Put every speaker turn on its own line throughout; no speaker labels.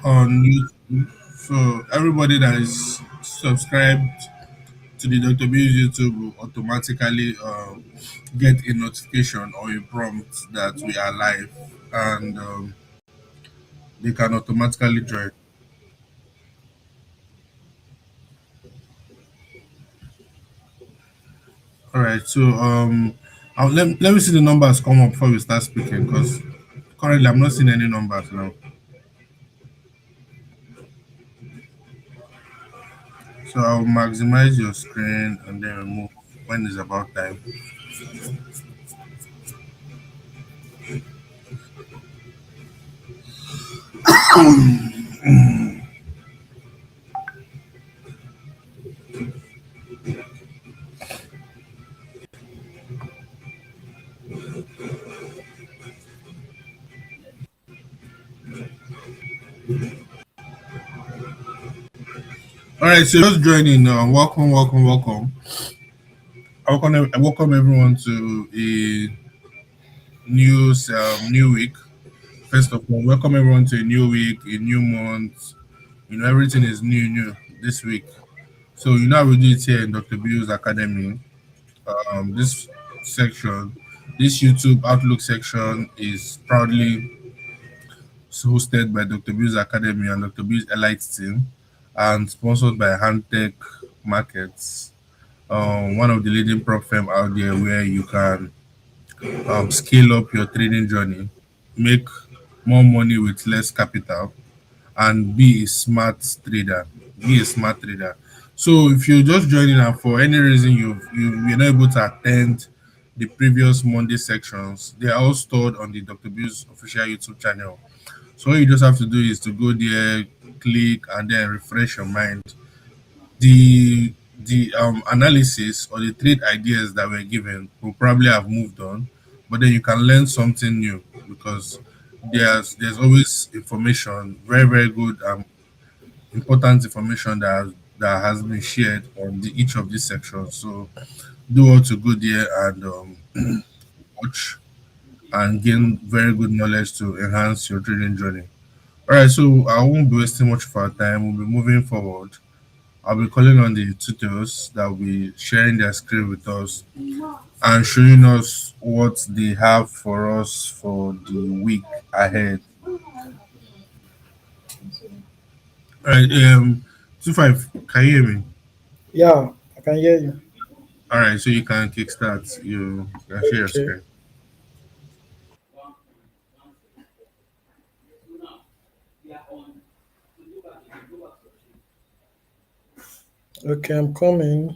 on YouTube. So everybody that is subscribed to the Dr. B's YouTube will automatically get a notification or a prompt that we are live, and they can automatically join. All right. So let me see the numbers come up before we start speaking, because currently I'm not seeing any numbers now. So I'll maximize your screen and then remove when it's about time. All right. So just joining. Welcome, welcome, welcome. I welcome everyone to a new week. First of all, welcome everyone to a new week, a new month. Everything is new this week. So how we do it here in Dr. Bill's Academy. This section, this YouTube Outlook section is proudly hosted by Dr. Bill's Academy and Dr. Bill's Elite team, and sponsored by Handtech Markets, one of the leading prop firm out there where you can scale up your trading journey, make more money with less capital, and be a smart trader. Be a smart trader. So if you're just joining and for any reason you're not able to attend the previous Monday sections, they are all stored on the Dr. Bill's official YouTube channel. So all you just have to do is to go there, click, and then refresh your mind. The analysis or the trade ideas that were given will probably have moved on, but then you can learn something new, because there's always information, very very good important information that has been shared on each of these sections. So do want to go there and watch and gain very good knowledge to enhance your trading journey. All right, so I won't be wasting much of our time. We'll be moving forward. I'll be calling on the tutors that will be sharing their screen with us and showing us what they have for us for the week ahead. All right, 25, can you hear me?
Yeah, I can hear you.
All right, so you can kickstart. You can share your
Okay.
screen.
Okay, I'm coming.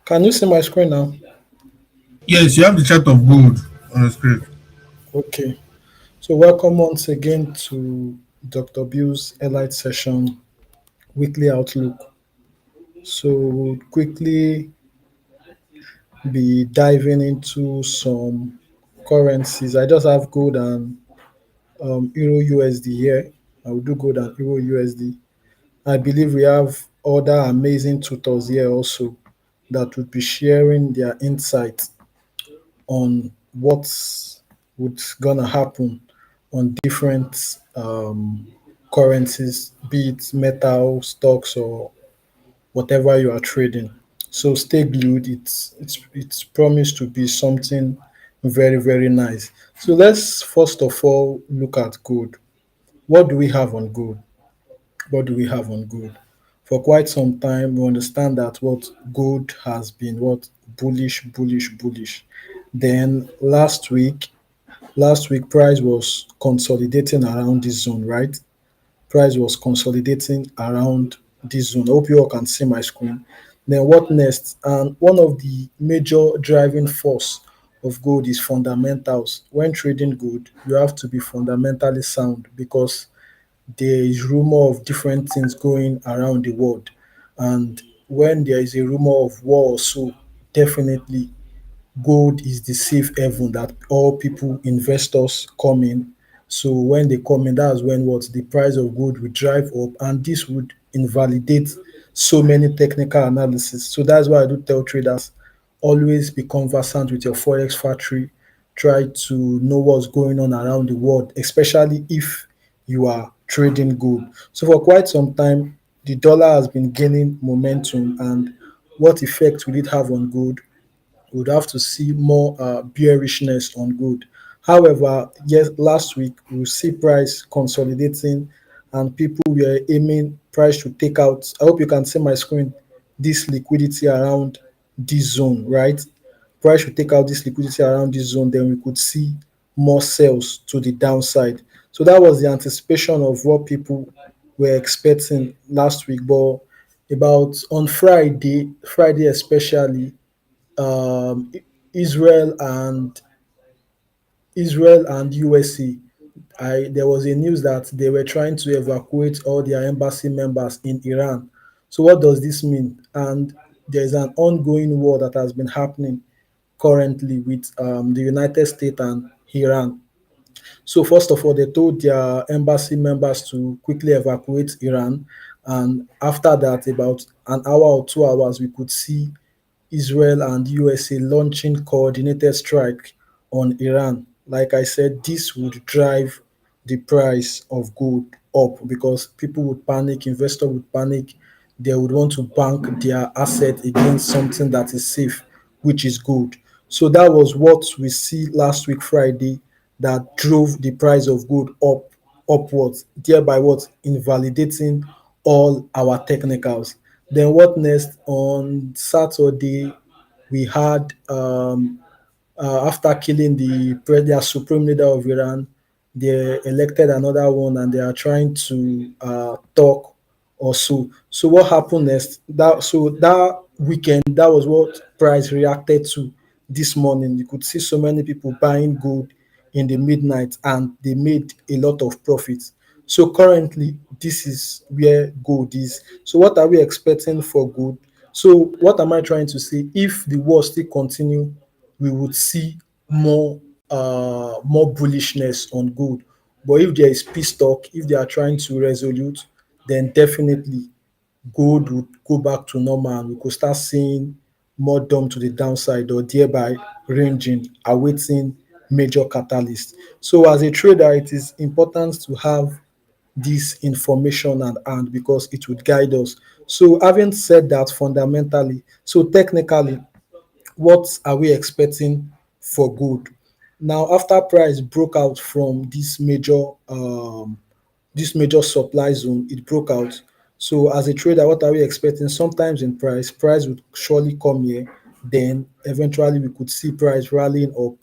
Can you see my screen now?
Yes, you have the chart of gold on the screen.
Okay. So welcome once again to Dr. Bill's Elite session weekly outlook. So we'll quickly be diving into some currencies. I just have gold and Euro USD here. I will do gold and Euro USD. I believe we have other amazing tutors here also that would be sharing their insights on what's what's gonna happen on different currencies, be it metal, stocks, or whatever you are trading. So stay glued. It's promised to be something very very nice. So let's first of all look at gold. What do we have on gold? What do we have on gold? For quite some time, we understand that what gold has been what bullish, bullish, bullish. Then last week price was consolidating around this zone, right? Price was consolidating around this zone. I hope you all can see my screen. Then what next? And one of the major driving force of gold is fundamentals. When trading gold, you have to be fundamentally sound because there is rumor of different things going around the world, and when there is a rumor of war or so, definitely gold is the safe haven that all people, investors come in. So when they come in, that's when what the price of gold will drive up, and this would invalidate so many technical analysis. So that's why I do tell traders, always be conversant with your forex factory. Try to know what's going on around the world, especially if you are trading gold. So for quite some time, the dollar has been gaining momentum, and what effect will it have on gold? We would have to see more bearishness on gold. However, yes, last week we see price consolidating, and people were aiming price to take out. I hope you can see my screen. This liquidity around this zone, right? Price should take out this liquidity around this zone, then we could see more sales to the downside. So that was the anticipation of what people were expecting last week. But about on Friday especially, um, Israel and USA. There was a news that they were trying to evacuate all their embassy members in Iran. So what does this mean? And there's an ongoing war that has been happening currently with the United States and Iran. So first of all, they told their embassy members to quickly evacuate Iran, and after that, about an hour or 2 hours, we could see Israel and USA launching coordinated strike on Iran. Like I said, this would drive the price of gold up because people would panic, investors would panic, they would want to bank their asset against something that is safe, which is gold. So that was what we see last week Friday that drove the price of gold upwards, thereby what invalidating all our technicals. Then what next? On Saturday, we had after killing their supreme leader of Iran, they elected another one, and they are trying to talk or so. So what happened next? That weekend, that was what price reacted to this morning. You could see so many people buying gold in the midnight, and they made a lot of profits. So currently, this is where gold is. So what are we expecting for gold? So what am I trying to say? If the war still continue, we would see more bullishness on gold. But if there is peace talk, if they are trying to resolute, then definitely gold would go back to normal, and we could start seeing more dump to the downside, or thereby ranging, awaiting major catalyst. So as a trader, it is important to have this information at hand because it would guide us. So having said that, fundamentally, so technically, what are we expecting for gold? Now, after price broke out from this major supply zone, it broke out. So as a trader, what are we expecting? Sometimes in price would surely come here. Then eventually we could see price rallying up,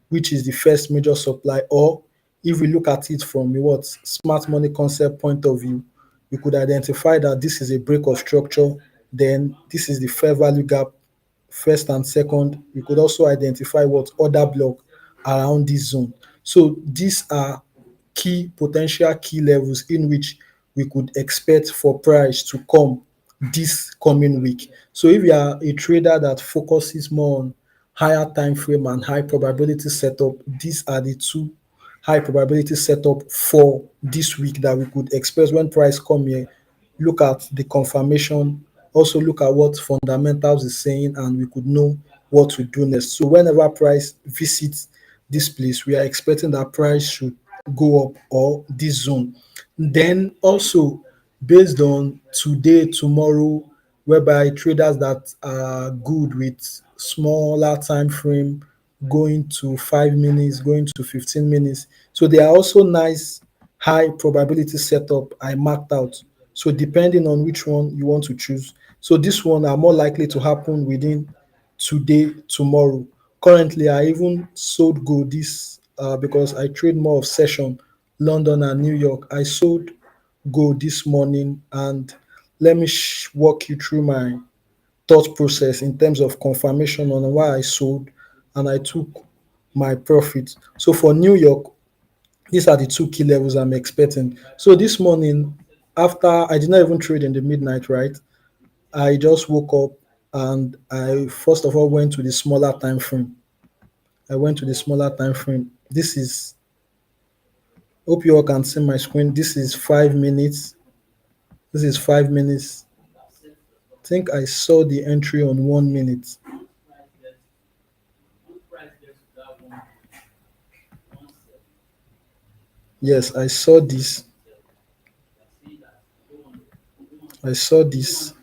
which is the first major supply. Or if we look at it from a what smart money concept point of view, we could identify that this is a break of structure. Then this is the fair value gap, first and second. We could also identify what other block around this zone. So these are potential key levels in which we could expect for price to come this coming week. So if you are a trader that focuses more on higher time frame and high probability setup, these are the two high probability setup for this week that we could expect when price come here. Look at the confirmation, also look at what fundamentals is saying, and we could know what to do next. So whenever price visits this place, we are expecting that price should go up or this zone. Then also based on today, tomorrow, whereby traders that are good with smaller time frame, going to 5 minutes, going to 15 minutes. So they are also nice high probability setup I marked out. So depending on which one you want to choose. So this one are more likely to happen within today, tomorrow. Currently, I even sold gold this because I trade more of session, London and New York. I sold gold this morning, and let me walk you through my thought process in terms of confirmation on why I sold and I took my profit. So for New York, these are the two key levels I'm expecting. So this morning, after I did not even trade in the midnight, right? I just woke up and I first of all went to the smaller time frame. I went to the smaller time frame. This is, hope you all can see my screen. This is 5 minutes. This is 5 minutes. I think I saw the entry on 1 minute. Yes, I saw this. I saw this.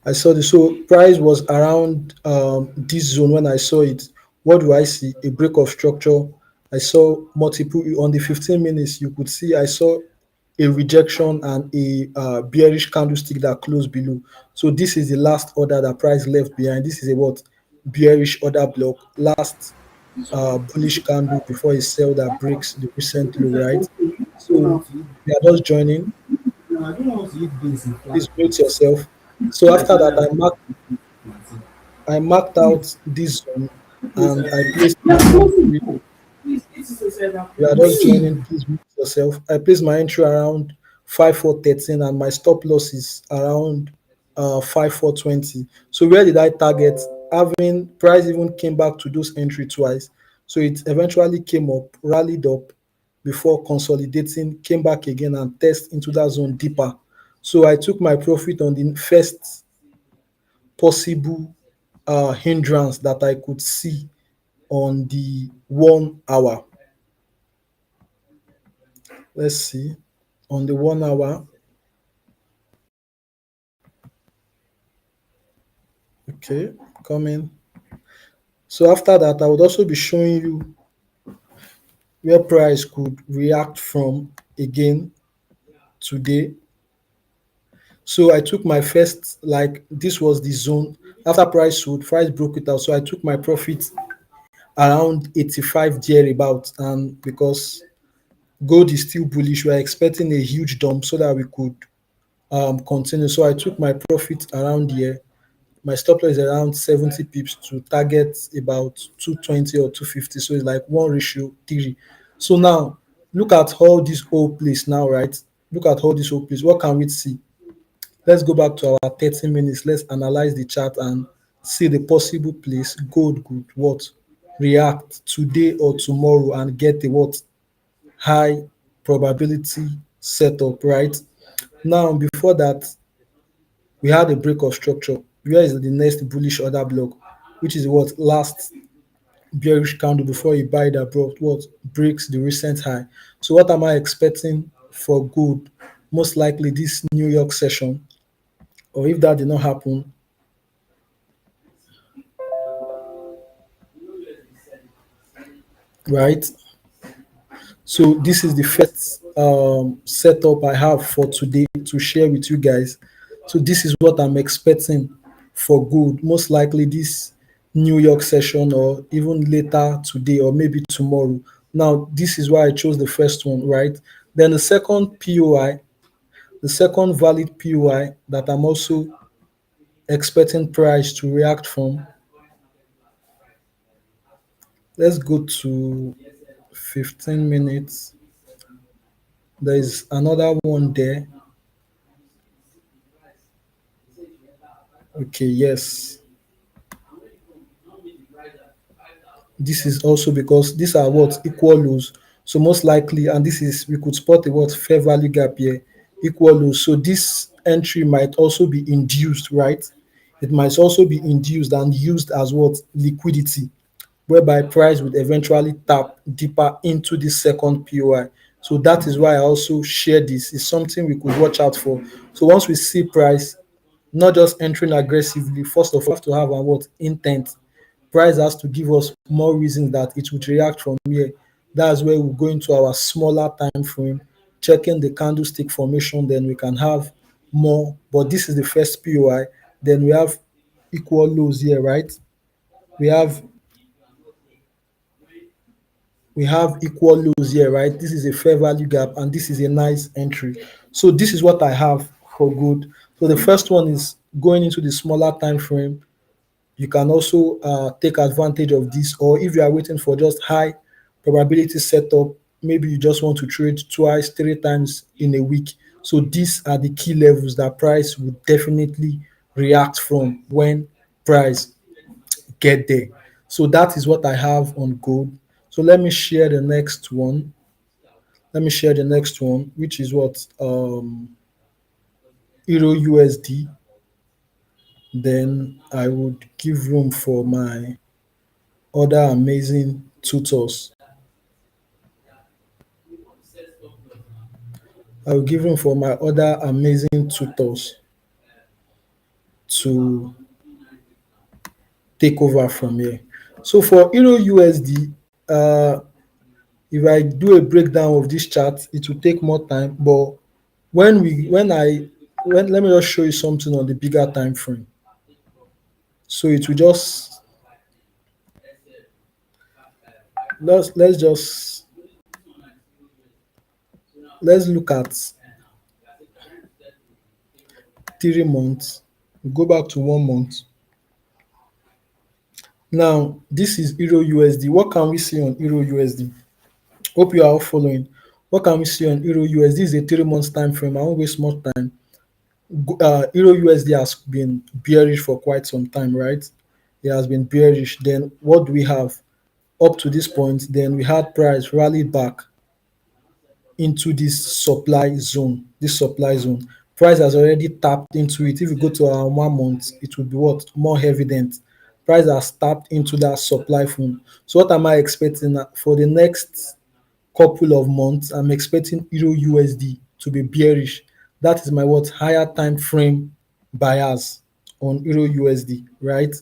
I saw this. So price was around this zone when I saw it. What do I see? A break of structure. I saw multiple on the 15 minutes. You could see I saw a rejection and a bearish candlestick that closed below. So this is the last order that price left behind. This is a what, bearish order block. Last bullish candle before a sell that breaks the recent low, right? So we are just joining.
No, I don't want to eat beans in
Please
flat
mute
plates.
yourself. So
When I
after
say
that,
that,
I marked out this zone
please,
and I placed
you
my
are supposed to
entry.
go. Please, eat it yourself and
You are just
please.
joining, please mute yourself. I placed my entry around 5413 and my stop loss is around 5420. So where did I target? Having price even came back to those entry twice. So it eventually came up, rallied up before consolidating, came back again and test into that zone deeper. So I took my profit on the first possible hindrance that I could see on the 1 hour. Let's see. On the 1 hour. Okay, coming. So after that, I would also be showing you where price could react from again today. So I took my first, like this was the zone. After price sold, price broke it out. So I took my profit around 85 thereabout. And because gold is still bullish, we are expecting a huge dump so that we could continue. So I took my profit around here. My stop loss is around 70 pips to target about 220 or 250. So it's like 1:3. So now look at all this whole place now, right? Look at all this whole place. What can we see? Let's go back to our 30 minutes. Let's analyze the chart and see the possible place gold could what, react today or tomorrow and get a what, high probability setup, right? Now before that, we had a break of structure. Where is the next bullish order block, which is what, last bearish candle before a buy that brought what, breaks the recent high. So what am I expecting for gold? Most likely this New York session, or if that did not happen, right? So this is the first setup I have for today to share with you guys. So this is what I'm expecting for gold. Most likely this New York session or even later today or maybe tomorrow. Now this is why I chose the first one, right? Then the second POI, the second valid POI that I'm also expecting price to react from. Let's go to 15 minutes. There is another one there. Okay, yes. This is also because these are what, equal lows. So most likely, and this is, we could spot a what, fair value gap here, equal lows. So this entry might also be induced, right? It might also be induced and used as what, liquidity, whereby price would eventually tap deeper into the second POI. So that is why I also share this. It's something we could watch out for. So once we see price not just entering aggressively, first of all, we have to have a what, intent. Price has to give us more reasons that it would react from here. That's where we go into our smaller time frame, checking the candlestick formation, then we can have more. But this is the first POI. Then we have equal lows here, right? We have we have equal lows here, right? This is a fair value gap and this is a nice entry. So this is what I have for good. So the first one is going into the smaller time frame. You can also take advantage of this, or if you are waiting for just high probability setup, maybe you just want to trade twice, three times in a week. So these are the key levels that price would definitely react from when price get there. So that is what I have on gold. So let me share the next one. Let me share the next one, which is what Euro USD. Then I would give room for my other amazing tutors. I will give room for my other amazing tutors to take over from here. So for Euro USD, if I do a breakdown of this chart, it will take more time. But when let me just show you something on the bigger time frame. So it will just let's just let's look at 3 months. Go back to 1 month. Now this is Euro USD. What can we see on Euro USD? Hope you are all following. What can we see on Euro USD? This is a 3 months time frame. I won't waste more time. Euro USD has been bearish for quite some time, right? It has been bearish. Then what do we have up to this point? Then we had price rally back into this supply zone. This supply zone. Price has already tapped into it. If you go to our 1 month, it would be what more evident. Price has tapped into that supply zone. So what am I expecting for the next couple of months? I'm expecting Euro USD to be bearish. That is my what higher time frame bias on Euro USD, right?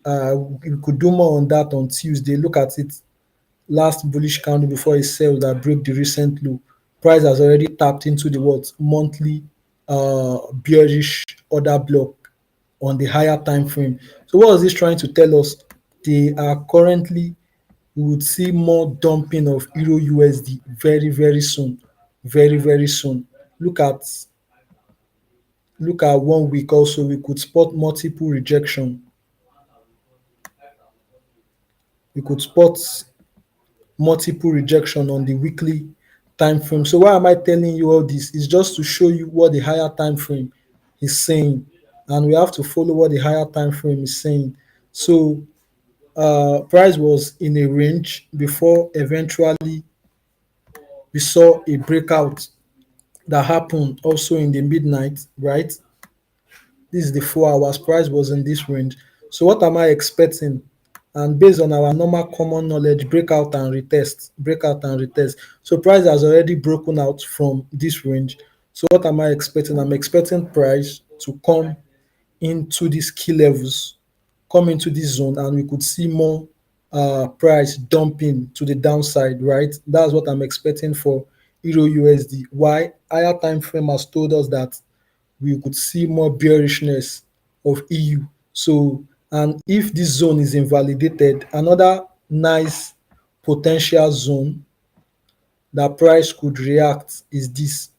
We could do more on that on Tuesday. Look at it. Last bullish candle before it sells that break the recent low. Price has already tapped into the what monthly bearish order block on the higher time frame. So what is this trying to tell us? They are currently we would see more dumping of Euro USD very, very soon. Very, very soon. Look at look at 1 week also. We could spot multiple rejection. We could spot multiple rejection on the weekly time frame. So why am I telling you all this? It's just to show you what the higher time frame is saying, and we have to follow what the higher time frame is saying. So price was in a range before eventually we saw a breakout that happened also in the midnight, right? This is the 4 hours price was in this range. So what am I expecting? And based on our normal common knowledge, breakout and retest, breakout and retest. So price has already broken out from this range. So what am I expecting? I'm expecting price to come into these key levels, come into this zone, and we could see more price dumping to the downside, right? That's what I'm expecting for Euro USD. Why? Higher time frame has told us that we could see more bearishness of EU. So, and if this zone is invalidated, another nice potential zone that price could react is this,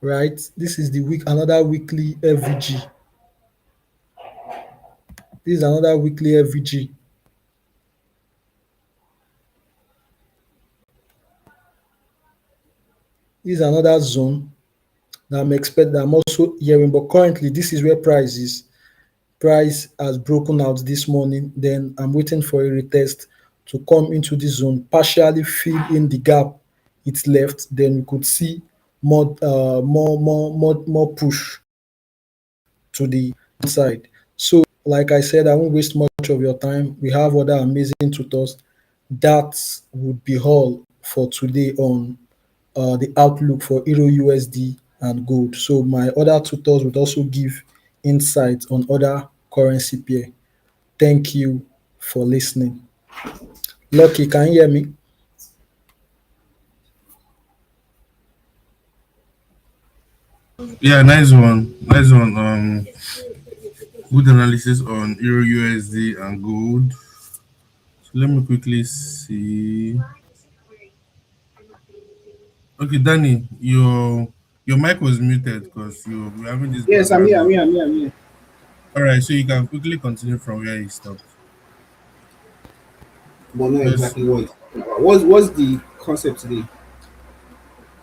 right? This is the week, another weekly FVG. This is another weekly FVG. This is another zone that I'm also hearing, but currently this is where price is. Price has broken out this morning. Then I'm waiting for a retest to come into this zone, partially fill in the gap it's left. Then we could see more push to the side. So, like I said, I won't waste much of your time. We have other amazing tutors. That would be all for today on the outlook for Euro USD and gold. So my other tutors would also give insights on other currency pair. Thank you for listening. Lucky, can you hear me?
Yeah, nice one. Nice one. Good analysis on Euro USD and gold. So let me quickly see. Okay, Danny, your mic was muted because you're having this
Yes, I'm
background
here, I'm
noise.
here, I'm here, I'm here.
All right, so you can quickly continue from where you stopped.
But not
Just
exactly what it's talking about. What's the concept today?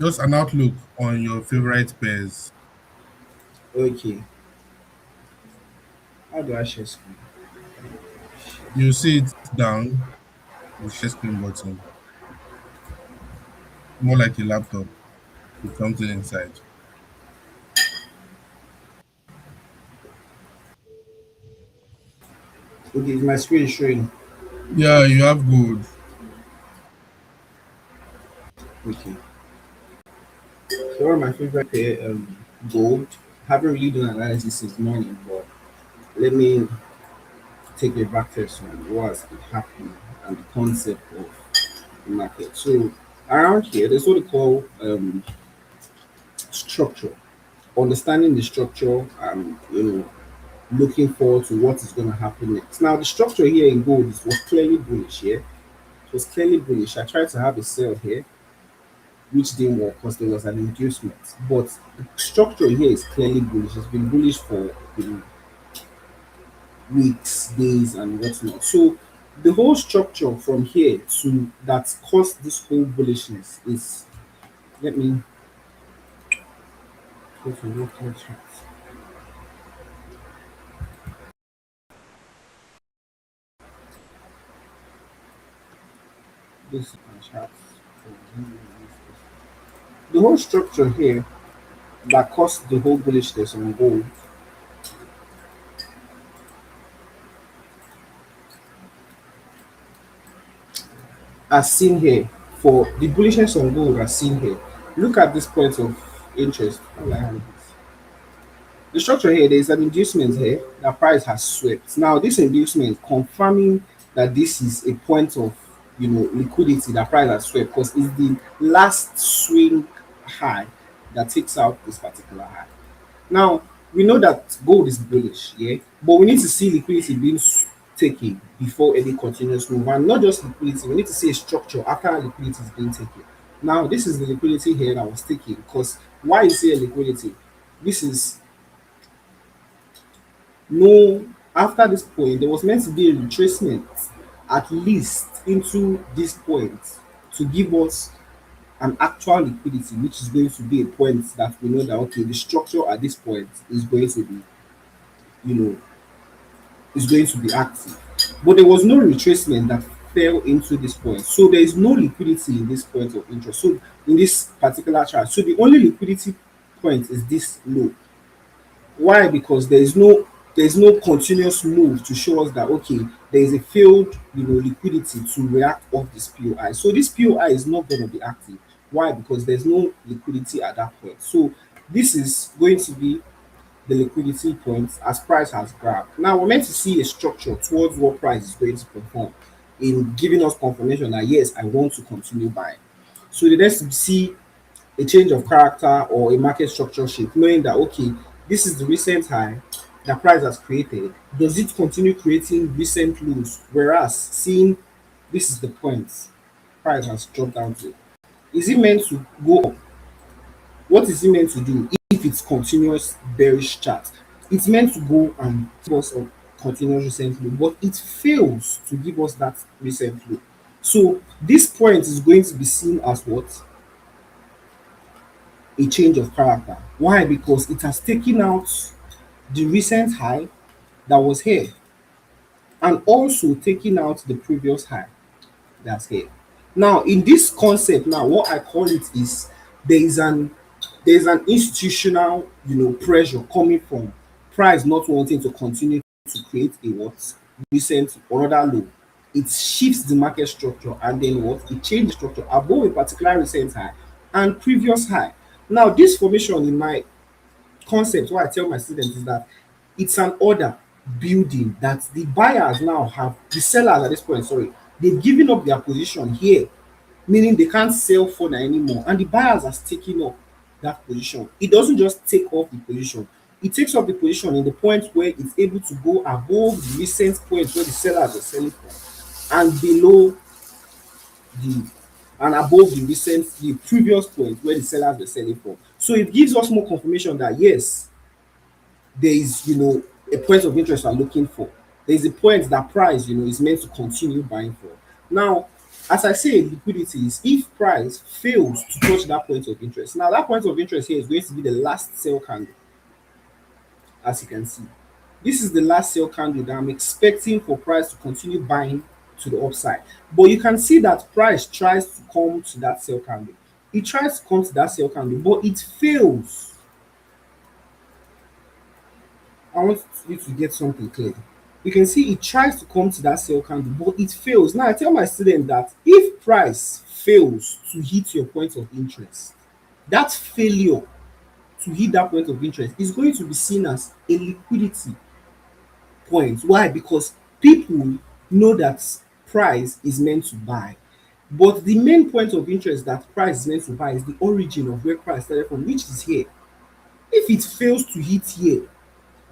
Just an outlook on your favorite pairs.
Okay. How do I share screen?
You see it down, the share screen button, more like a laptop with something inside.
Okay, is my screen showing?
Yeah, you have gold.
Okay. So one of my favorite pair, gold. Haven't really done analysis since morning, but let me take a back test on what's happening and the concept of the market. So around here, there's what they call structure. Understanding the structure and looking forward to what is going to happen next. Now the structure here in gold was clearly bullish here. It was clearly bullish. I tried to have a sell here, which didn't work because there was an inducement. But the structure here is clearly bullish. It's been bullish for weeks, days, and whatnot. So the whole structure from here to that caused this whole bullishness is, let me go to local charts. This is my charts. The whole structure here that caused the whole bullishness on gold as seen here, for the bullishness on gold as seen here. Look at this point of interest. How will I handle this? The structure here, there is an inducement here. The price has swept. Now, this inducement confirming that this is a point of liquidity. The price has swept because it's the last swing high that takes out this particular high. Now, we know that gold is bullish, yeah, but we need to see liquidity being taken before any continuous move, and not just liquidity. We need to see a structure after liquidity is being taken. Now, this is the liquidity here that was taken because why is here liquidity? This is no, after this point, there was meant to be a retracement at least into this point to give us an actual liquidity, which is going to be a point that we know that okay, the structure at this point is going to be, you know, is going to be active. But there was no retracement that fell into this point. So there is no liquidity in this point of interest. So in this particular chart, so the only liquidity point is this low. Why? Because there is no continuous move to show us that okay, there is a failed liquidity to react off this POI. So this POI is not going to be active. Why? Because there's no liquidity at that point. So this is going to be the liquidity points as price has grabbed. Now we're meant to see a structure towards what price is going to perform in giving us confirmation that yes, I want to continue buying. So the next see a change of character or a market structure shift, knowing that okay, this is the recent high that price has created. Does it continue creating recent lows? Whereas seeing this is the point price has dropped down to. Is it meant to go up? What is it meant to do if it's continuous bearish chart? It's meant to go and give us a continuous recent low, but it fails to give us that recent low. So this point is going to be seen as what? A change of character. Why? Because it has taken out the recent high that was here and also taking out the previous high that's here. Now, in this concept, now what I call it is there is an there is an institutional pressure coming from price not wanting to continue to create a what recent or other low. It shifts the market structure and then what it changes structure above a particular recent high and previous high. Now, this formation in my concept, what I tell my students is that it's an order building that the buyers now have, the sellers at this point, sorry, they've given up their position here, meaning they can't sell further anymore. And the buyers are taking up that position. It doesn't just take off the position, it takes up the position in the point where it's able to go above the recent point where the sellers are selling from and below the and above the previous point where the sellers were selling from. So it gives us more confirmation that yes, there is a point of interest we're looking for. There is a point that price is meant to continue buying for. Now As I say, liquidity is if price fails to touch that point of interest. Now, that point of interest here is going to be the last sell candle, as you can see. This is the last sell candle that I'm expecting for price to continue buying to the upside. But you can see that price tries to come to that sell candle. It tries to come to that sell candle, but it fails. I want you to get something clear. You can see it tries to come to that sell candle, but it fails. Now I tell my student that if price fails to hit your point of interest, that failure to hit that point of interest is going to be seen as a liquidity point. Why? Because people know that price is meant to buy. But the main point of interest that price is meant to buy is the origin of where price started from, which is here. If it fails to hit here,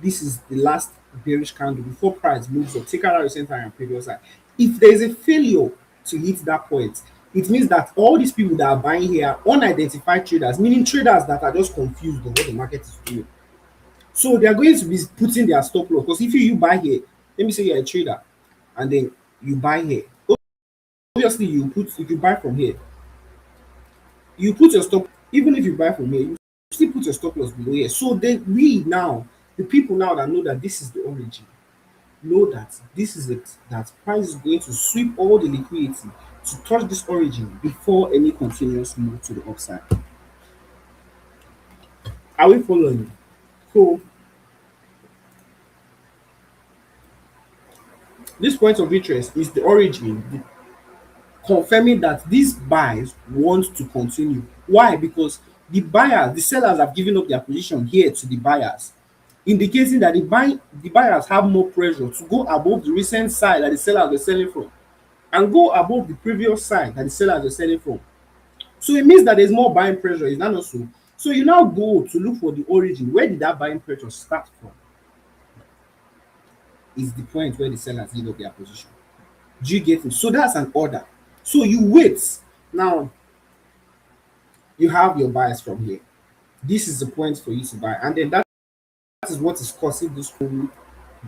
this is the last bearish candle before price moves up. Take out that recent high and previous high. If there is a failure to hit that point, it means that all these people that are buying here are unidentified traders, meaning traders that are just confused on what the market is doing. So they are going to be putting their stop loss. Because if you buy here, let me say you're a trader, and then you buy here. Obviously, if you buy from here, you put your stop. Even if you buy from here, you still put your stop loss below here. So then the people now that know that this is the origin, know that this is it, that price is going to sweep all the liquidity to touch this origin before any continuous move to the upside. Are we following? So this point of interest is the origin, confirming that these buys want to continue. Why? Because the sellers have given up their position here to the buyers, indicating that the buyers have more pressure to go above the recent side that the sellers were selling from and go above the previous side that the sellers were selling from. So it means that there's more buying pressure. Is that not so? So you now go to look for the origin. Where did that buying pressure start from? Is the point where the sellers give up their position. Do you get it? So that's an order. So you wait. Now you have your buyers from here. This is the point for you to buy. And then that is what is causing this whole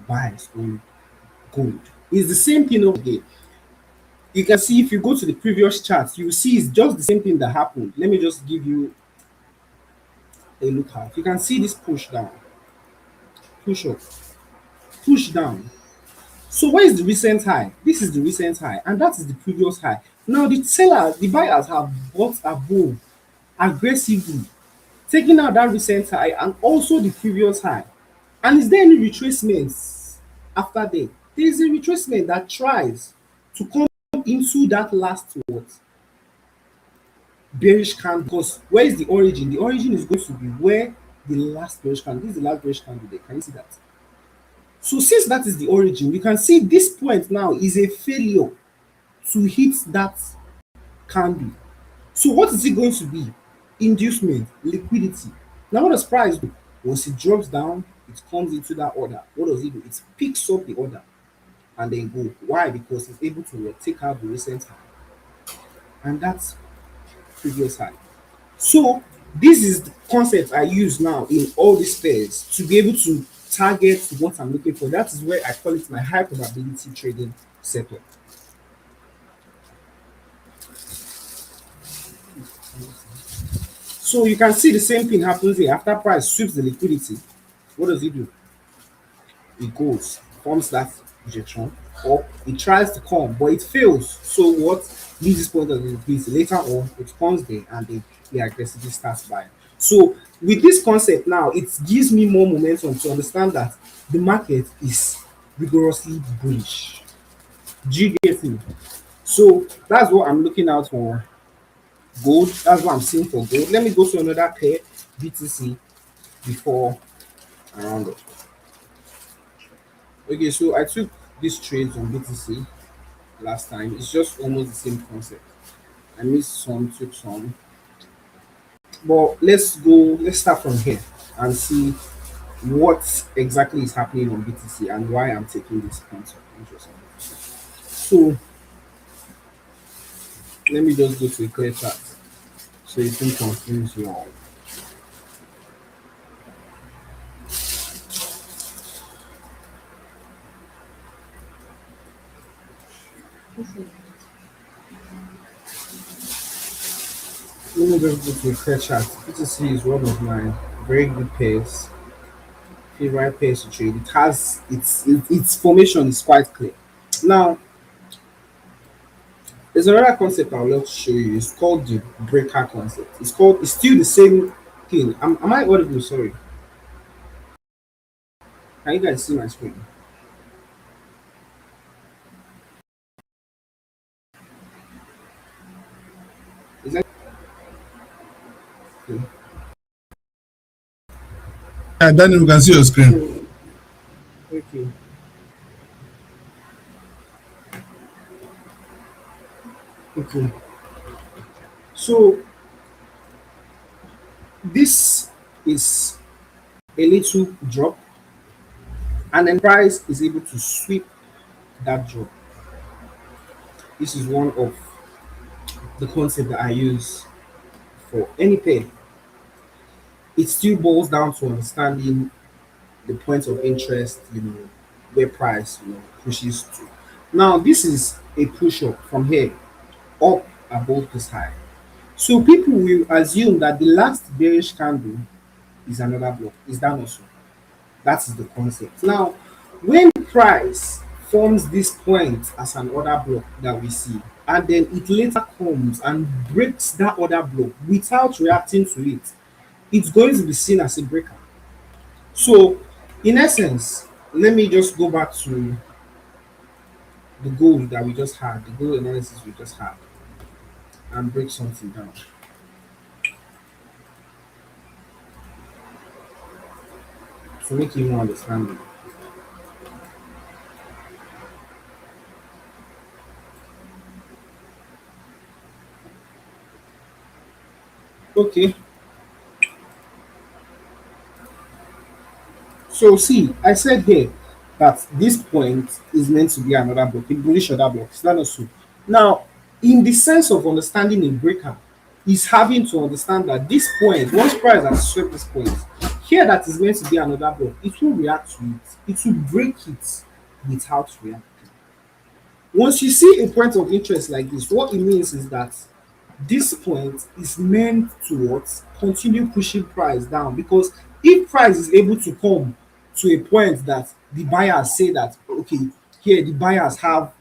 buys on gold. It's the same thing over here. You can see if you go to the previous chart, you will see it's just the same thing that happened. Let me just give you a look at. You can see this push down, push up, push down. So where is the recent high? This is the recent high, and that is the previous high. Now the buyers have bought above aggressively, taking out that recent high and also the previous high. And is there any retracements after that? There is a retracement that tries to come into that last what? Bearish candle. Because where is the origin? The origin is going to be where the last bearish candle. This is the last bearish candle there. Can you see that? So since that is the origin, we can see this point now is a failure to hit that candle. So what is it going to be? Inducement, liquidity. Now what does price do? Once it drops down, it comes into that order. What does it do? It picks up the order and then go. Why? Because it's able to take out the recent high. And that's previous high. So this is the concept I use now in all these pairs to be able to target what I'm looking for. That is where I call it my high probability trading setup. So you can see the same thing happens here. After price sweeps the liquidity, what does it do? It goes, forms that rejection, or it tries to come, but it fails. So what leaves this point of liquidity? Later on, it comes there and then the aggressively starts buying. So with this concept now, it gives me more momentum to understand that the market is rigorously bullish. Do you get me? So that's what I'm looking out for gold. That's what I'm seeing for gold. Let me go to another pair, BTC, before I round up. Okay, so I took these trades on BTC last time. It's just almost the same concept. I missed some, took some. But let's start from here and see what exactly is happening on BTC and why I'm taking this points of interest on BTC. So let me just go to a clear chart so you can confuse you all. let me just go to a clear chart. PTC is one of my very good pairs, favorite pairs to trade. It has its formation is quite clear. Now, there's another concept I would love to show you. It's called the breaker concept. It's still the same thing. Am I audible? Sorry. Can you guys see my screen? Is that okay?
Yeah, Daniel, we can see your screen.
So okay. Okay. So this is a little drop, and then price is able to sweep that drop. This is one of the concept that I use for any pair. It still boils down to understanding the points of interest, where price, pushes to. Now, this is a push up from here up above this high. So people will assume that the last bearish candle is another block. Is that not so? That is the concept. Now, when price forms this point as an order block that we see, and then it later comes and breaks that order block without reacting to it, it's going to be seen as a breaker. So, in essence, let me just go back to the goal that we just had, the goal analysis we just had, and break something down to make you more understanding. Okay, so see, I said here that this point is meant to be another block, a bullish order block. Is that not so? Now, in the sense of understanding a breaker, is having to understand that this point, once price has swept this point, here that is meant to be another block, it will react to it. It will break it without reacting. Once you see a point of interest like this, what it means is that this point is meant to what? Continue pushing price down, because if price is able to come to a point that the buyers say that okay, here the buyers have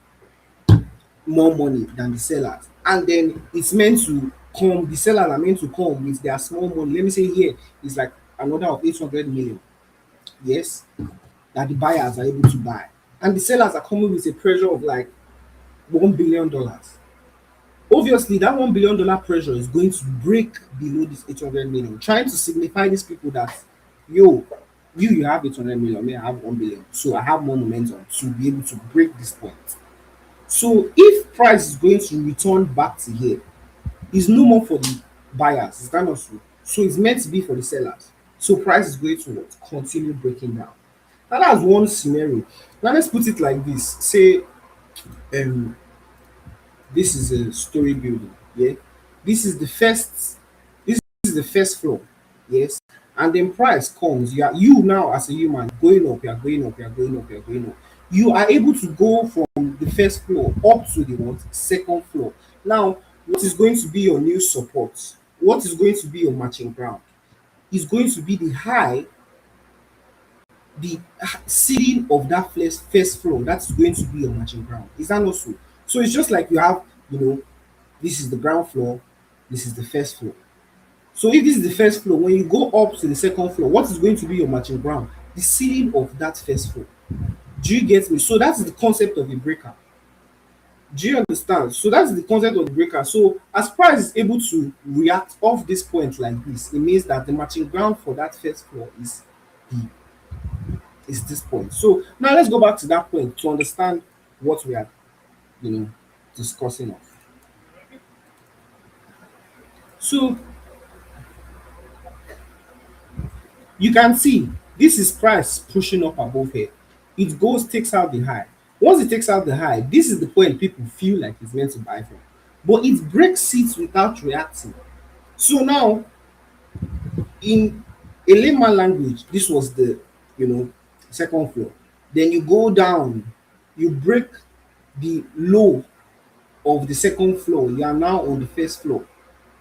more money than the sellers, and then it's meant to come, the sellers are meant to come with their small money. Let me say here is like an order of 800 million, yes, that the buyers are able to buy, and the sellers are coming with a pressure of like $1 billion. Obviously, that $1 billion pressure is going to break below this 800 million, trying to signify these people that, yo, you have 800 million, me, I have 1 billion. So I have more momentum to be able to break this point. So if price is going to return back to here, it's no more for the buyers. Is that not so? So it's meant to be for the sellers. So price is going to what? Continue breaking down. Now that's one scenario. Now let's put it like this. Say um this is a story building, yeah. This is the first, this is the first floor, yes. And then price comes, you now as a human going up, you're going up, you're going up, you're going up. You are able to go from the first floor up to the what? Second floor. Now, what is going to be your new support? What is going to be your matching ground? Is going to be the high, the ceiling of that first floor. That's going to be your matching ground. Is that not so? So it's just like you have, you know, this is the ground floor, this is the first floor. So if this is the first floor, when you go up to the second floor, what is going to be your matching ground? The ceiling of that first floor. Do you get me? So that's the concept of a breaker. Do you understand? So that's the concept of the breaker. So as price is able to react off this point like this, it means that the matching ground for that first floor the is this point. So now let's go back to that point to understand what we are, you know, discussing of. So you can see this is price pushing up above here. It goes, takes out the high. Once it takes out the high, this is the point people feel like it's meant to buy from. But it breaks it without reacting. So now, in a layman language, this was the, second floor. Then you go down, you break the low of the second floor. You are now on the first floor.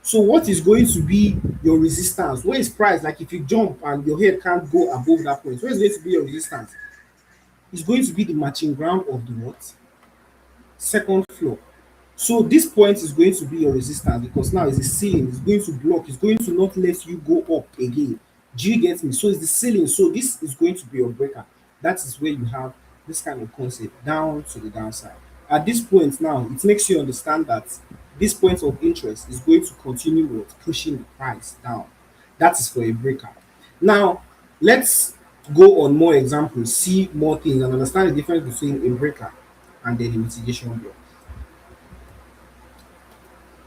So what is going to be your resistance? Where is price? Like if you jump and your head can't go above that point, where is going to be your resistance? It's going to be the matching ground of the what? Second floor. So this point is going to be your resistance because now it's the ceiling. It's going to block. It's going to not let you go up again. Do you get me? So it's the ceiling. So this is going to be your breaker. That is where you have this kind of concept down to the downside. At this point now, it makes you understand that this point of interest is going to continue with pushing the price down. That is for a breaker. Now, let's go on more examples, see more things, and understand the difference between a breaker and then a mitigation block.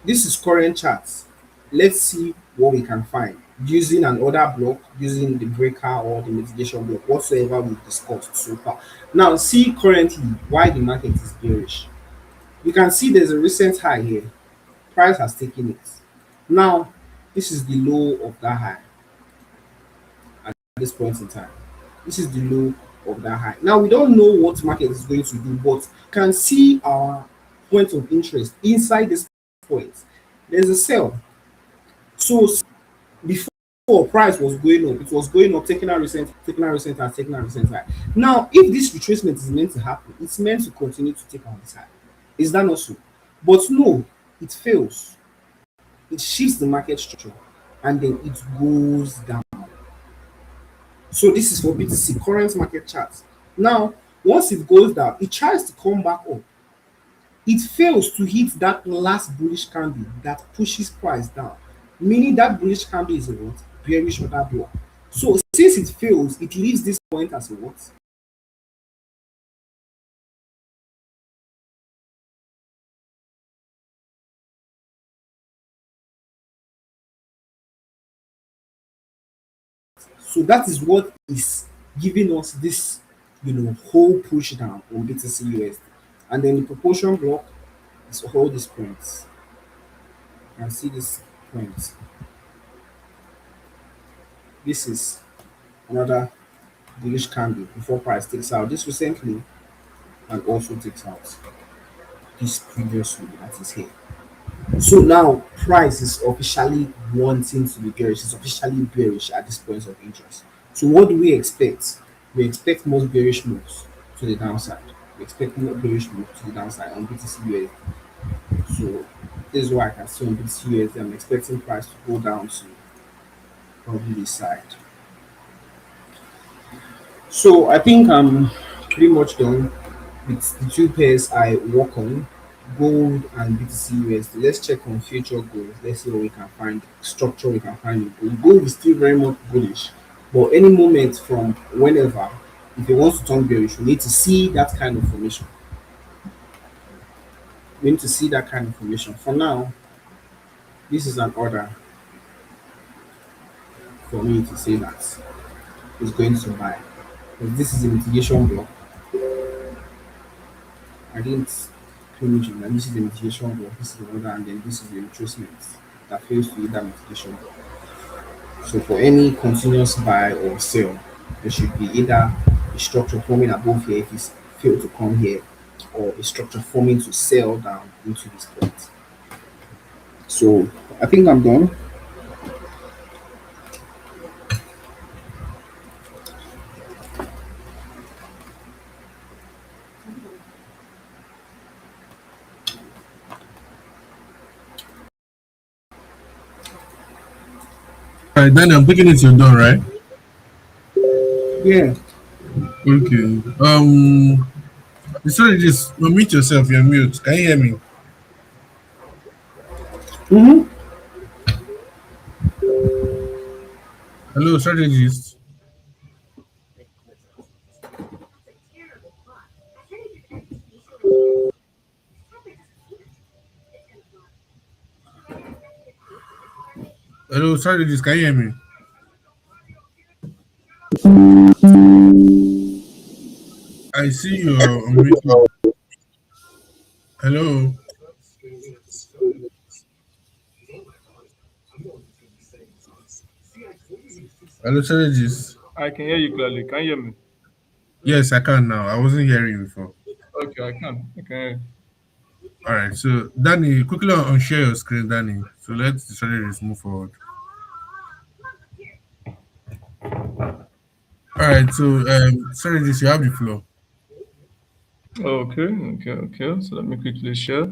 This is current charts. Let's see what we can find using an order block, using the breaker or the mitigation block, whatsoever we've discussed so far. Now, see currently why the market is bearish. You can see there's a recent high here. Price has taken it. Now, this is the low of that high at this point in time. This is the low of that high. Now, we don't know what market is going to do, but can see our point of interest inside this point. There's a sell. So before price was going up, it was going up, taking out recent high, taking out recent high. Now, if this retracement is meant to happen, it's meant to continue to take out this high. Is that not so? But no, it fails. It shifts the market structure and then it goes down. So this is for BTC current market charts. Now, once it goes down, it tries to come back up. It fails to hit that last bullish candle that pushes price down, meaning that bullish candle is a what? Bearish order block. So since it fails, it leaves this point as a what? So that is what is giving us this, whole push down on BTC USD. And then the proportion block is all these points. You can see this point. This is another bullish candle before price takes out this recently and also takes out this previously that is here. So now price is officially wanting to be bearish. It's officially bearish at this point of interest. So what do we expect? We expect most bearish moves to the downside. We expect more bearish moves to the downside on BTC USD. So this is why I can see on BTC USD I'm expecting price to go down to probably this side. So I think I'm pretty much done with the two pairs I work on, gold and BTC USD. Let's check on future goals. Let's see what we can find, structure we can find in gold. Gold is still very much bullish, but any moment from whenever, if it wants to turn bearish, we need to see that kind of formation. We need to see that kind of formation. For now, this is an order for me to say that it's going to buy. Because this is a mitigation block. I didn't mention that this is the mitigation block, this is the order, and then this is the retracement that fails to hit that mitigation block. So for any continuous buy or sell, there should be either a structure forming above here if it's failed to come here, or a structure forming to sell down into this point. So I think I'm done.
All right, then I'm taking it you're done, right?
Yeah.
Okay. Sorry, just unmute yourself. You're mute. Can you hear me?
Mm-hmm.
Hello, strategist. Hello, strategist. Can you hear me? I see you're unmuted. Hello. Hello, strategist.
I can hear you clearly. Can you hear me?
Yes, I can now. I wasn't hearing you before.
Okay, I can. I can hear you.
All right. So Danny, quickly on share your screen, Danny. So let's the strategies move forward. All right. So strategies, you have the floor.
Okay. So let me quickly share.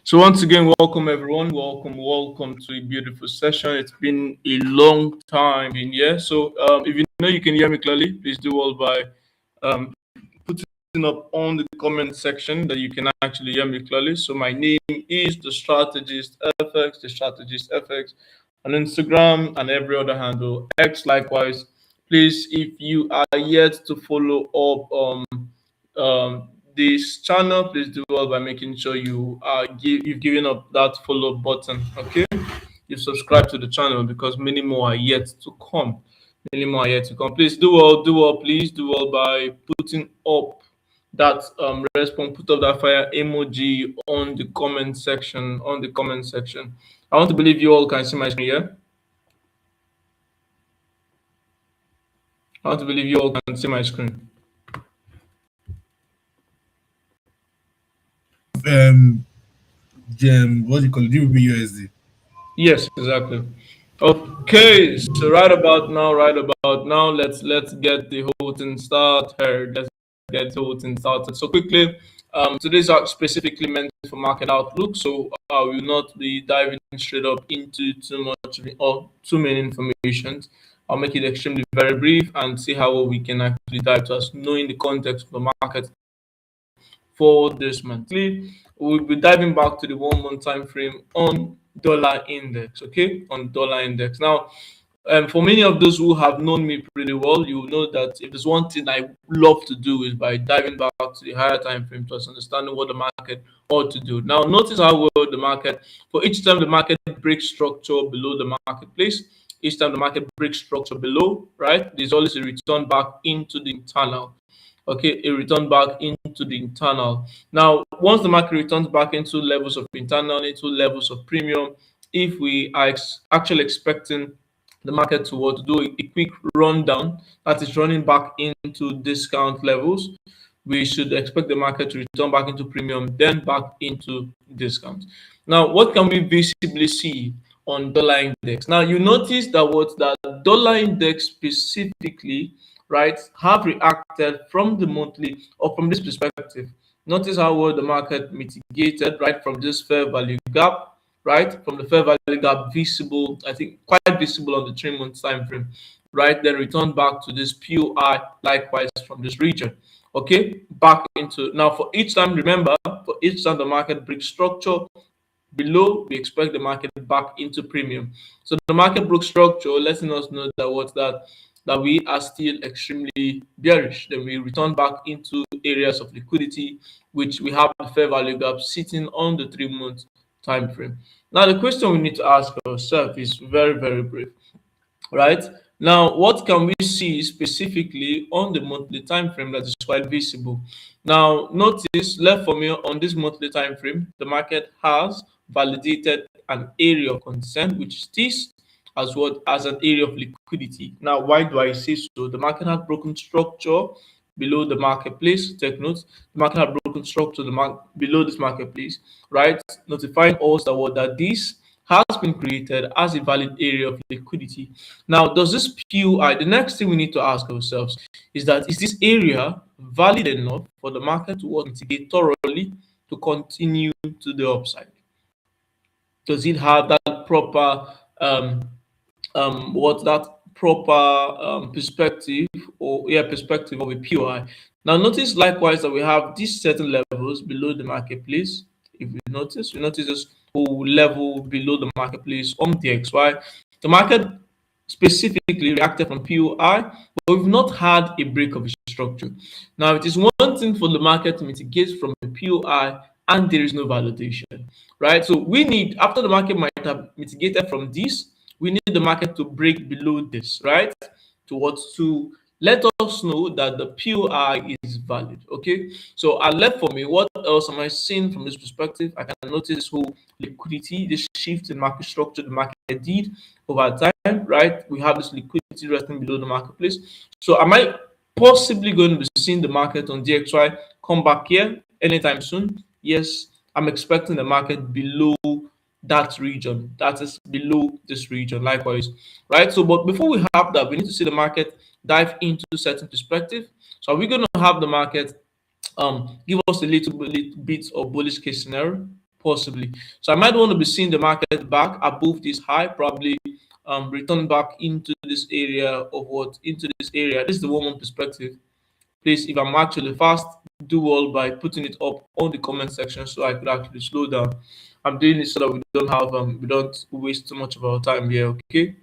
So once again, welcome everyone. Welcome to a beautiful session. It's been a long time in here. So if you know you can hear me clearly, please do all by um, putting up on the comment section that you can actually hear me clearly. So my name is the Strategist FX, the Strategist FX on Instagram and every other handle. X likewise. Please, if you are yet to follow up this channel, please do well by making sure you've given up that follow button. Okay, you subscribe to the channel because many more are yet to come. Many more are yet to come. Please please do well by putting up that response, put up that fire emoji on the comment section. On the comment section. I want to believe you all can see my screen here. I want to believe you all can see my screen.
Um, what do you call it? DBUSD.
Yes, exactly. Okay, so right about now, let's get the whole thing started. Let's get the whole thing started. So quickly, today's are specifically meant for market outlook. So I will not be diving straight up into too much or too many information. I'll make it extremely very brief and see how we can actually dive to us knowing the context of the market for this monthly. We'll be diving back to the 1 month time frame on dollar index. Okay, on dollar index. Now, for many of those who have known me pretty well, you know that if there's one thing I love to do is by diving back to the higher time frame to us understanding what the market ought to do. Now, notice how well the market, for each time the market breaks structure below the marketplace, each time the market breaks structure below, right, there's always a return back into the internal. Okay, a return back into the internal. Now, once the market returns back into levels of internal, into levels of premium, if we are actually expecting the market to what to do a quick rundown that is running back into discount levels, we should expect the market to return back into premium, then back into discount. Now, what can we visibly see on dollar index? Now, you notice that what that dollar index specifically, right, have reacted from the monthly or from this perspective. Notice how well the market mitigated right from this fair value gap, right, from the fair value gap visible, I think quite visible on the 3 month time frame, right, then return back to this POI likewise from this region. Okay, back into now for each time, remember, for each time the market breaks structure below, we expect the market back into premium. So the market broke structure, letting us know that that we are still extremely bearish. Then we return back into areas of liquidity, which we have the fair value gap sitting on the 3 month time frame. Now the question we need to ask ourselves is very, very brief, right? Now, what can we see specifically on the monthly time frame that is quite visible? Now, notice left for me on this monthly time frame, the market has validated an area of concern, which is this as well as an area of liquidity. Now, why do I say so? The market has broken structure below the marketplace. Take note, the market has broken structure below this marketplace, right? Notifying us that what that this has been created as a valid area of liquidity. Now, does this PUI, the next thing we need to ask ourselves is that is this area valid enough for the market to mitigate thoroughly to continue to the upside? Does it have that proper what's that proper perspective or perspective of a POI. Now notice likewise that we have these certain levels below the marketplace. If we notice this whole level below the marketplace on the XY. The market specifically reacted from POI, but we've not had a break of a structure. Now it is one thing for the market to mitigate from the POI and there is no validation, right? So we need, after the market might have mitigated from this, we need the market to break below this, right? To let us know that the POI is valid. Okay. So I left for me. What else am I seeing from this perspective? I can notice this whole liquidity, this shift in market structure the market did over time, right? We have this liquidity resting below the marketplace. So am I possibly going to be seeing the market on DXY come back here anytime soon? Yes, I'm expecting the market below that region. That is below this region, likewise, right? So, but before we have that, we need to see the market dive into certain perspective. So, are we going to have the market give us a little bit of bullish case scenario? Possibly. So, I might want to be seeing the market back above this high, probably return back into this area of what into this area. This is the 1 month perspective. Please, if I'm actually fast, do well by putting it up on the comment section so I could actually slow down. I'm doing this so that we don't waste too much of our time here. Okay,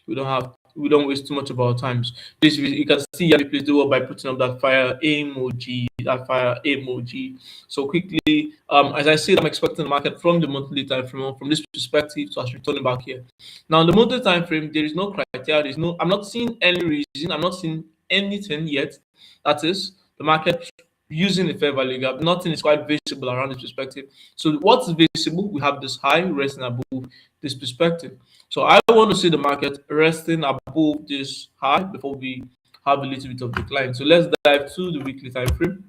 we don't waste too much of our times. Please, you can see Yanni, please do well by putting up that fire emoji, that fire emoji. So quickly, as I said, I'm expecting the market from the monthly time frame from this perspective to us returning back here. Now, the monthly time frame, there is no criteria. There's no. I'm not seeing any reason. I'm not seeing anything yet. That is the market using the fair value gap. Nothing is quite visible around this perspective. So what's visible? We have this high resting above this perspective. So I want to see the market resting above this high before we have a little bit of decline. So let's dive to the weekly time frame.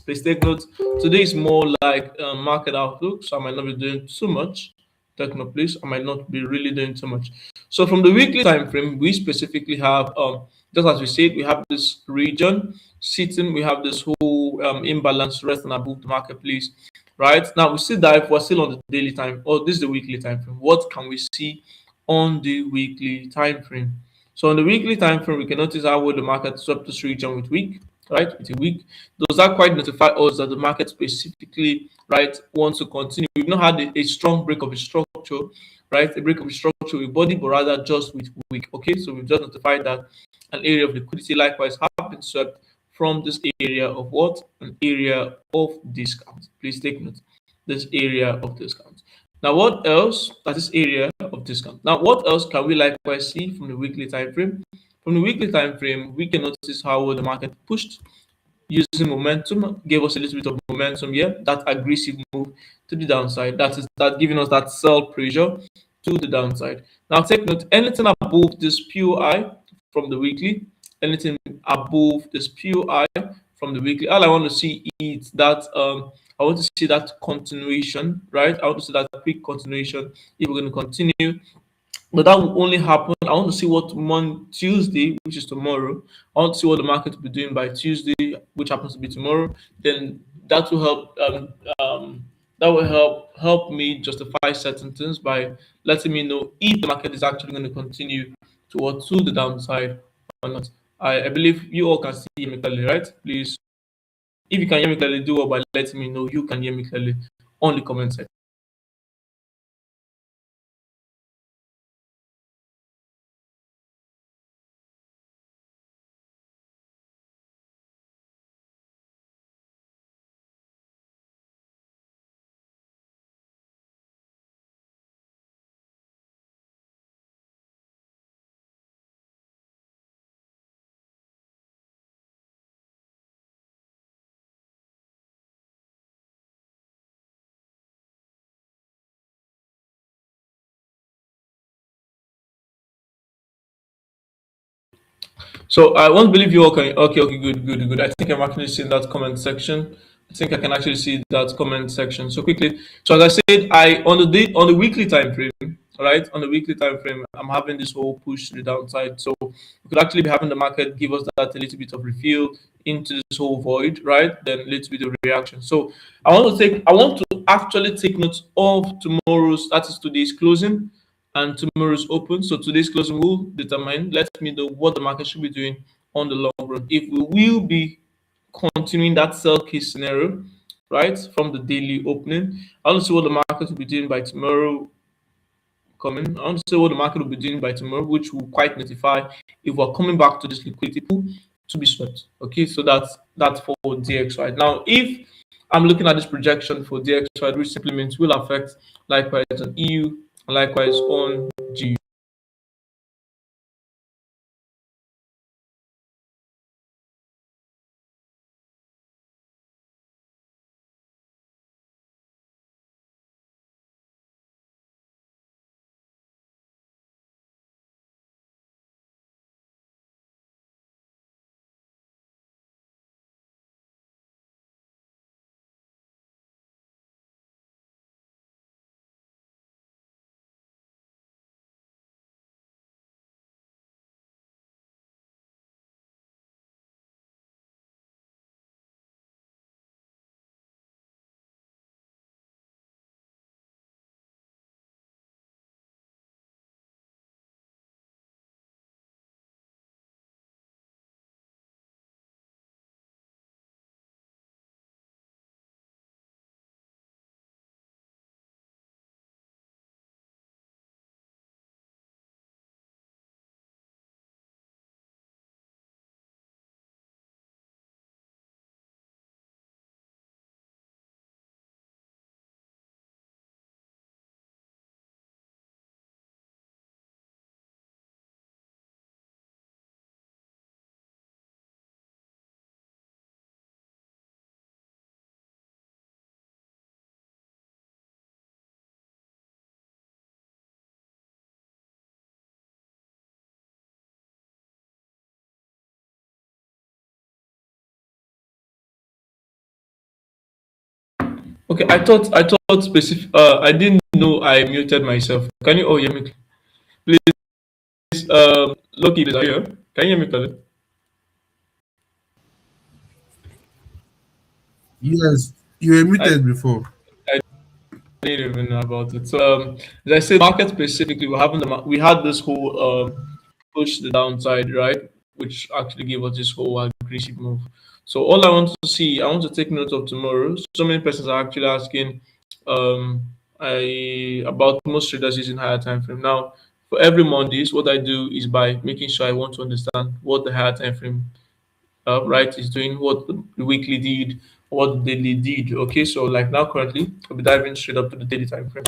Please take note. Today is more like market outlook, so I might not be doing too much. Take note, please. I might not be really doing too much. So from the weekly time frame, we specifically have, just as we said, we have this region sitting. We have this whole imbalance resting above the marketplace. Right now, we see that if we're still on the daily time, or this is the weekly time frame. What can we see on the weekly time frame? So on the weekly time frame, we can notice how well the market swept this region with week, right? With a week. Does that quite notify us that the market specifically, right, wants to continue? We've not had a strong break of a structure, right? A break of a structure with body, but rather just with week. Okay, so we've just notified that an area of liquidity likewise have been swept from this area of what? An area of discount. Please take note. This area of discount. Now, what else? That is area of discount. Now, what else can we likewise see from the weekly time frame? From the weekly time frame, we can notice how well the market pushed using momentum, gave us a little bit of momentum here. That aggressive move to the downside. That is that giving us that sell pressure to the downside. Now, take note. Anything above this POI from the weekly, anything above this POI from the weekly, all I want to see is that I want to see that continuation, right? I want to see that quick continuation. If we're going to continue, but that will only happen. I want to see what Tuesday, which is tomorrow. I want to see what the market will be doing by Tuesday, which happens to be tomorrow. Then that will help. That will help me justify certain things by letting me know if the market is actually going to continue towards to the downside or not. I believe you all can see me clearly, right? Please, if you can hear me clearly, do it by letting me know you can hear me clearly on the comment section. So I won't believe you all can. Okay, okay, good, good, good. I think I'm actually seeing that comment section. I think I can actually see that comment section. So quickly. So as I said, I on the weekly time frame, right? On the weekly time frame, I'm having this whole push to the downside. So we could actually be having the market give us that a little bit of refill into this whole void, right? Then a little bit of reaction. So I want to actually take note of tomorrow's, that is today's closing and tomorrow's open. So today's closing will determine, let me know what the market should be doing on the long run. If we will be continuing that sell case scenario, right, from the daily opening. I want to see what the market will be doing by tomorrow coming. I want to see what the market will be doing by tomorrow, which will quite notify if we're coming back to this liquidity pool to be swept. Okay, so that's for DXY. Now, if I'm looking at this projection for DXY, which simply means will affect likewise on EU and likewise on GU. Okay, I thought specific. I didn't know I muted myself. Can you all hear me? Please, Loki, please, are you here? Can you hear me clearly?
Yes, you were
I,
muted before.
I didn't even know about it. So, as I said, market specifically, we had this whole push to the downside, right? Which actually gave us this whole aggressive move. So all I want to see, I want to take note of tomorrow. So many persons are actually asking um about most traders using higher time frame. Now, for every Mondays, what I do is by making sure I want to understand what the higher time frame right, is doing, what the weekly did, what the daily did. Okay, so like now currently, I'll be diving straight up to the daily time frame.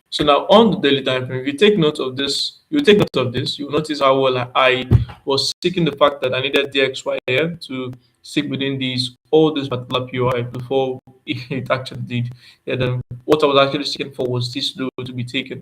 So now on the daily time frame, if you take note of this, you'll notice how well I was seeking the fact that I needed DXY here to stick within these all this particular POI before it actually did. Yeah, then what I was actually seeking for was this low to be taken.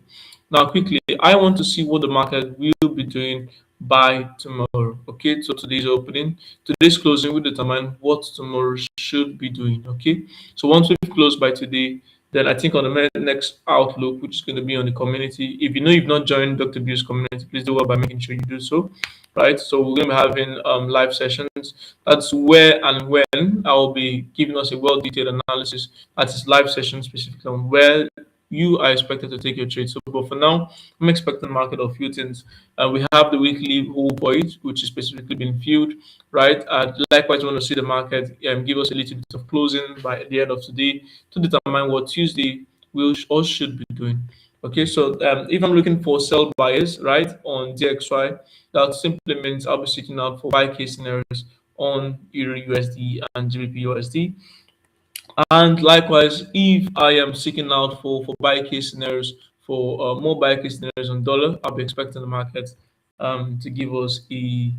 Now quickly, I want to see what the market will be doing by tomorrow. Okay, so today's opening, today's closing will determine what tomorrow should be doing. Okay, so once we've closed by today, then I think on the next outlook, which is going to be on the community. If you know you've not joined Dr. B's community, please do well by making sure you do so. Right, so we're going to be having live sessions. That's where and when I will be giving us a well detailed analysis. That is live session specifically on where you are expected to take your trade. So, but for now, I'm expecting the market of few things. We have the weekly whole void, which is specifically been filled, right? Likewise, we want to see the market give us a little bit of closing by the end of today to determine what Tuesday will or should be doing. Okay, so if I'm looking for sell buyers, right, on DXY, that simply means I'll be seeking out for buy case scenarios on Euro USD and GBP USD. And likewise, if I am seeking out for buy case scenarios, for more buy case scenarios on dollar, I'll be expecting the market to give us a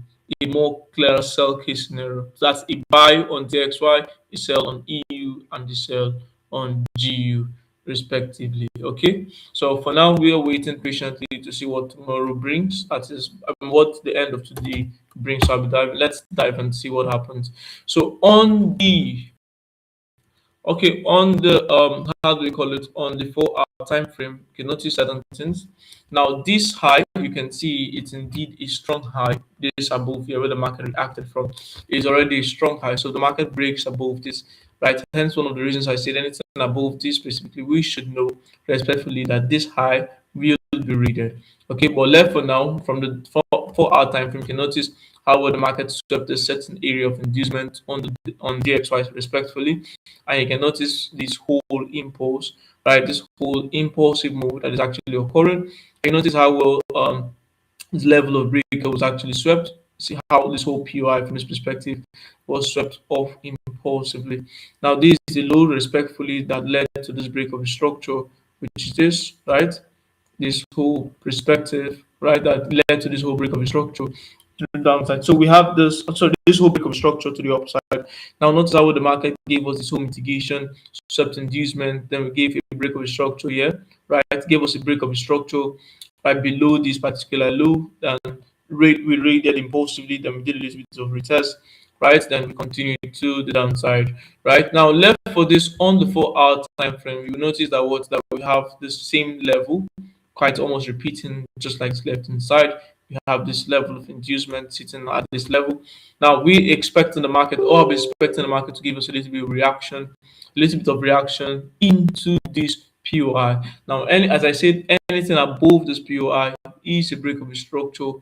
more clear sell case scenario. So that's a buy on DXY, a sell on EU, and a sell on GU, respectively. Okay. So for now, we are waiting patiently to see what tomorrow brings. That is what the end of today brings. So let's dive and see what happens. So on the Okay, on the how do we call it? On the 4 hour time frame, you can notice certain things. Now, this high, you can see it's indeed a strong high. This above here, where the market reacted from, is already a strong high. So the market breaks above this, right? Hence, one of the reasons I said anything above this specifically, we should know respectfully that this high will be readed. Okay, but left for now, from the 4 hour time frame, you can notice how well the market swept a certain area of inducement on DXY respectfully, and you can notice this whole impulse, right? This whole impulsive move that is actually occurring. You notice how well this level of break was actually swept. See how this whole POI from this perspective was swept off impulsively. Now, this is the low respectfully that led to this break of the structure, which is this, right? This whole perspective, right, that led to this whole break of the structure to the downside. So we have this whole break of structure to the upside. Now notice how the market gave us this whole mitigation, swept inducement, then we gave a break of structure here, right? Gave us a break of structure right below this particular low, and we rated impulsively, then we did a little bit of retest, right? Then we continued to the downside. Right now, left for this on the 4 hour time frame, you notice that we have the same level, quite almost repeating just like it's left inside. We have this level of inducement sitting at this level. Now we expecting the market, or I'll be expecting the market to give us a little bit of reaction, a little bit of reaction into this POI. Now, as I said, anything above this POI is a break of the structure.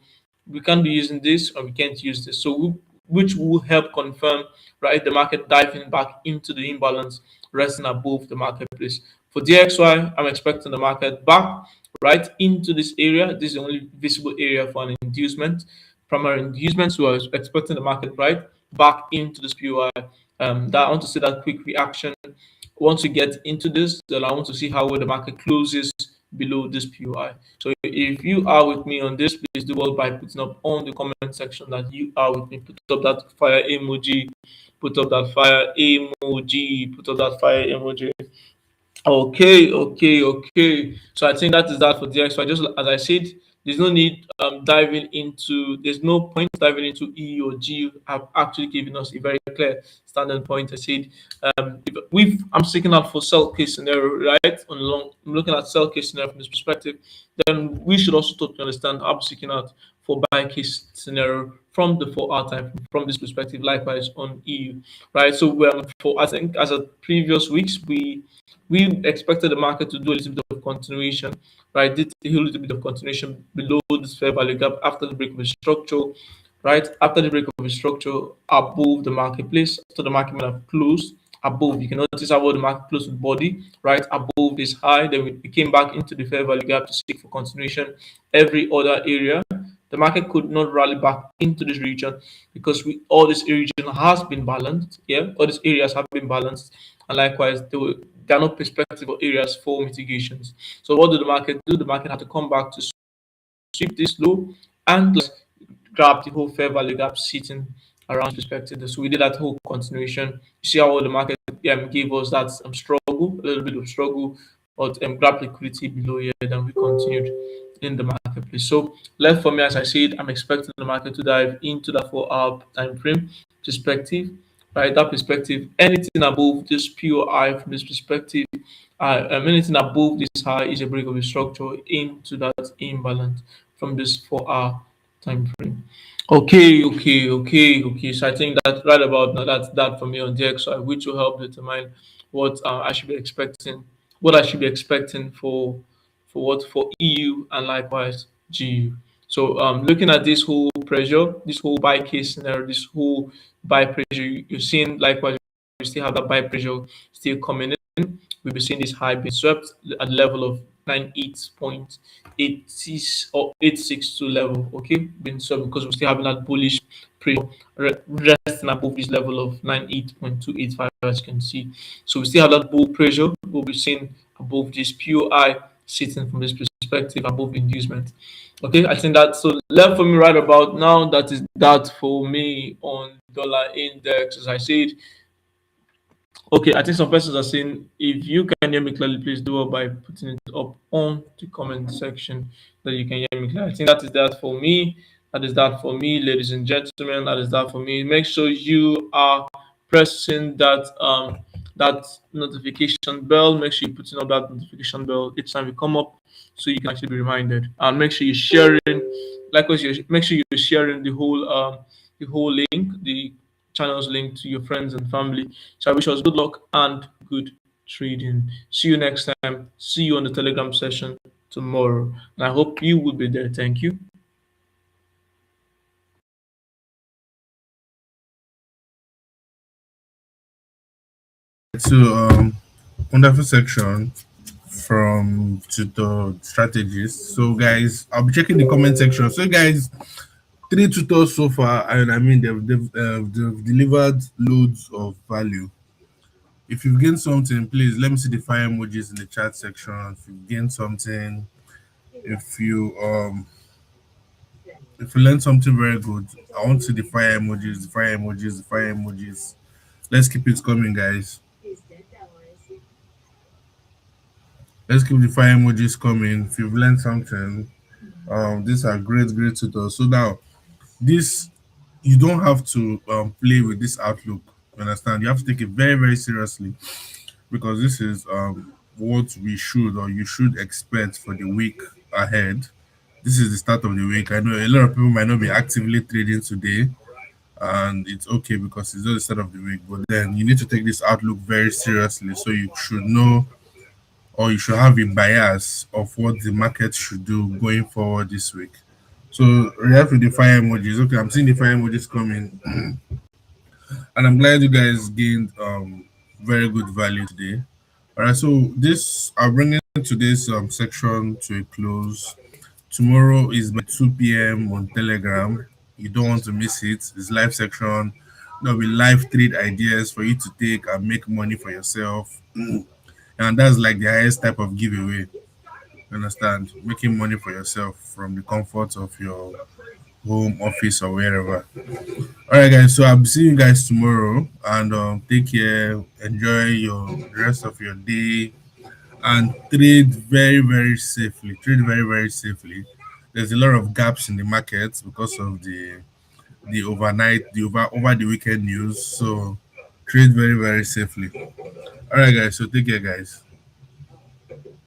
We can't be using this, or we can't use this. So, which will help confirm, right, the market diving back into the imbalance, resting above the marketplace. For DXY, I'm expecting the market back right into this area. This is the only visible area for an inducement, primary inducement. So I was expecting the market right back into this POI. That I want to see that quick reaction. Once we get into this, then I want to see how well the market closes below this POI. So if you are with me on this, please do well by putting up on the comment section that you are with me. Put up that fire emoji. Put up that fire emoji. Put up that fire emoji. Okay. So I think that is that for DXY. Just as I said, There's no need diving into. There's no point diving into E or G. Have actually given us a very clear standard point. I said, if I'm seeking out for sell case scenario, right? On long, I'm looking at sell case scenario from this perspective. Then we should also totally understand I'm seeking out for buy case scenario from the 4 hour time from this perspective. Likewise on EU, right? So for I think as a previous weeks we expected the market to do a little bit of continuation, right? Did a little bit of continuation below this fair value gap after the break of the structure, right? After the break of the structure above the marketplace, after the market might have closed above. You can notice how well the market closed with body, right? Above this high. Then we came back into the fair value gap to seek for continuation. Every other area, the market could not rally back into this region because all this region has been balanced. Yeah, all these areas have been balanced, and likewise, there are no perspective or areas for mitigations. So, what did the market do? The market had to come back to sweep this low and grab the whole fair value gap sitting around perspective. So we did that whole continuation. You see how the market gave us that struggle, a little bit of struggle, but grab liquidity below here. Then we continued in the marketplace. So left for me, as I said, I'm expecting the market to dive into the 4 hour time frame perspective. Right, that perspective, anything above this POI from this perspective, anything above this high is a break of a structure into that imbalance from this 4 hour time frame. Okay. So I think that right about now, that's that for me on the X side, which will help determine what I should be expecting, what I should be expecting for EU and likewise GU. So looking at this whole pressure, this whole buy case scenario, this whole buy pressure, you're seeing likewise we still have that buy pressure still coming in. We've been seeing this high being swept at the level of 98.86 or 862 level. Okay, been swept because we're still having that bullish pressure resting above this level of 98.285 as you can see. So we still have that bull pressure. We'll be seeing above this POI sitting from this perspective above inducement. Okay, I think that so left for me right about now. That is that for me on dollar index. As I said, okay, I think some persons are saying if you can hear me clearly, please do it by putting it up on the comment section that you can hear me clearly. I think that is that for me. That is that for me, ladies and gentlemen. That is that for me. Make sure you are pressing that notification bell. Make sure you're putting up that notification bell each time we come up, so you can actually be reminded. And make sure you're sharing. Likewise, make sure you're sharing the whole link, the channel's link to your friends and family. So I wish us good luck and good trading. See you next time. See you on the Telegram session tomorrow. And I hope you will be there. Thank you.
So, wonderful section from tutor strategists. So, guys, I'll be checking the comment section. So, guys, three tutors so far, and I mean they've delivered loads of value. If you've gained something, please let me see the fire emojis in the chat section. If you've gained something, if you if you learned something very good, I want to see the fire emojis, the fire emojis, the fire emojis. Let's keep it coming, guys. Let's keep the fire emojis coming. If you've learned something, these are great tutors. So now, this you don't have to play with this outlook. You understand? You have to take it very seriously because this is what we should or you should expect for the week ahead. This is the start of the week. I know a lot of people might not be actively trading today, and it's okay because it's just the start of the week. But then you need to take this outlook very seriously, so you should know or you should have a bias of what the market should do going forward this week. So react with the fire emojis. Okay, I'm seeing the fire emojis coming, and I'm glad you guys gained very good value today. All right, so this I'm bringing today's section to a close. Tomorrow is by 2 p.m. on Telegram. You don't want to miss it. It's live section. There'll be live trade ideas for you to take and make money for yourself. And that's like the highest type of giveaway. You understand? Making money for yourself from the comfort of your home, office, or wherever. All right, guys. So I'll see you guys tomorrow, and take care. Enjoy your the rest of your day, and trade very safely. Trade very safely. There's a lot of gaps in the market because of the overnight, the over the weekend news. So trade very, very safely. All right, guys. So take care, guys.